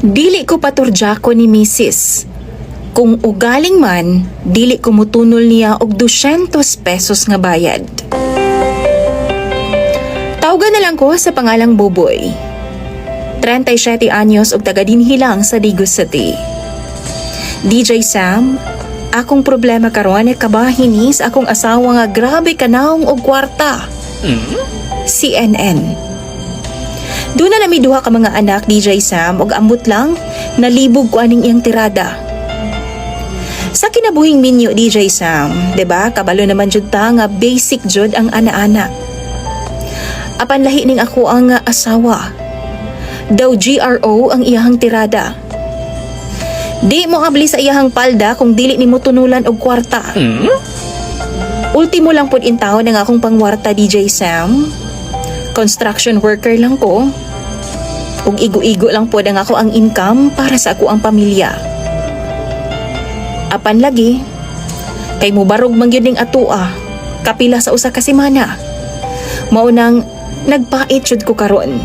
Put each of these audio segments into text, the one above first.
Dili ko paturdyako ni Mrs. Kung ugaling man, dili ko mutunol niya og 200 pesos nga bayad. Tawgan na lang ko sa pangalang Buboy. 37 anyos og taga dinhi lang sa Digos City. DJ Sam, akong problema karon ay kabahin ni sa akong asawa nga grabe kanahong og kwarta. CNN. Doon na nami duha ka mga anak, DJ Sam, og ambot lang nalibog ko aning iyang tirada. Sa kinabuhing minyo, DJ Sam, 'di ba? Kabalo naman jud ta nga basic jud ang ana-ana. Apan lahi ning ako ang asawa. Daw GRO ang iyahang tirada. Di mo abli sa iyahang palda kung dili nimo tunulan og kwarta. Ultimo lang pud in taon ang akong pangwarta, DJ Sam. Construction worker lang ko. Ug igo-igo lang pud ang ako ang income para sa ako ang pamilya. Apan lagi, kay mubarog man gyud ning atua, kapila sa usa ka semana. Mao nang nagpait jud ko karon.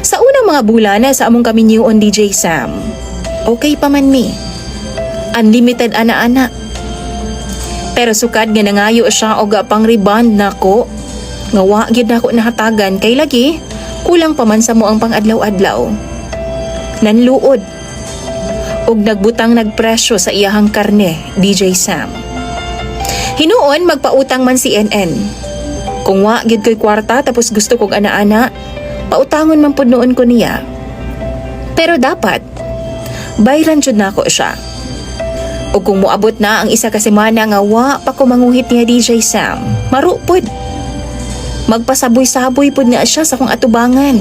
Sa unang mga bulan sa among kami new on DJ Sam, okay pa man mi. Unlimited ana-ana. Pero sukad nga nangayo siya og pang rebound nako. Nga wa gyud nako nahatagan kay lagi kulang pa man sa mo ang pang-adlaw-adlaw. Nanluod og nagbutang nagpresyo sa iyahang karne, DJ Sam. Hinuon magpautang man si NN. Kung wa gyud ko'y kwarta tapos gusto kog ana-ana, pautangon man pud noon ko niya. Pero dapat bayran jud nako siya. O kung moabot na ang isa ka semana nga wa pa ko manguhit niya, DJ Sam, marupod. Magpasaboy-saboy pud na siya sa kong atubangan.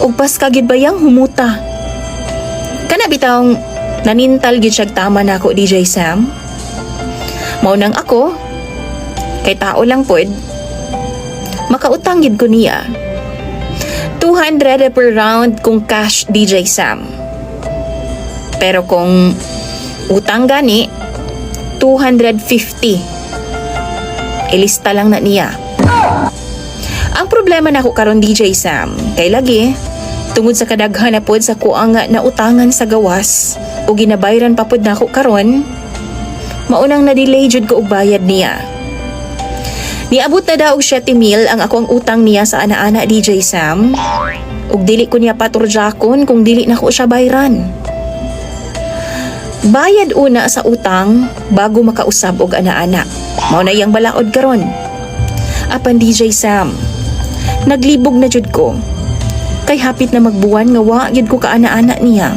Ug pas kagid bayang humuta. Kana bitawng nanintal gid siya tama nako, DJ Sam. Mao nang ako kay tao lang pud makautang gid ko niya. 200 per round kung cash, DJ Sam. Pero kung utang gani, 250. Ilista lang na niya. Ang problema nako karon, DJ Sam, kay lagi tungod sa kadaghan na pod sa kuang na utangan sa gawas o ginabayran pa pod nako karon, maunang na-delay jud ko og bayad niya. Niabot na daw 7,000 ang akong utang niya sa ana-ana, DJ Sam. Ug dili ko niya paturjakon kung dili nako siya bayran. Bayad una sa utang bago makausab og ana-ana. Mao na iyang balaod karon. Apan DJ Sam, naglibog na jud ko. Kay hapit na magbuwan nga wa gyud ko kaana-ana niya.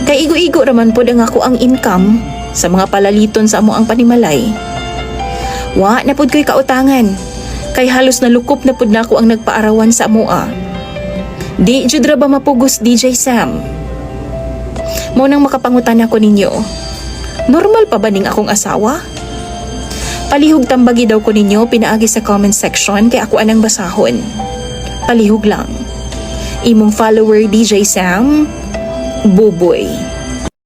Kay igo-igo raman pod ang ako ang income sa mga palaliton sa amo ang panimalay. Wa na pud ko'y kautangan. Kay halos nalukop na pud nako ang nagpaarawan sa amoa. Di jud ra ba mapugos, DJ Sam? Mao nang makapangutan ako ninyo. Normal pa ba ning akong asawa? Palihog tambagi daw ko ninyo pinaagi sa comment section kay ako anang basahon. Palihog lang. Imong follower, DJ Sam, Buboy.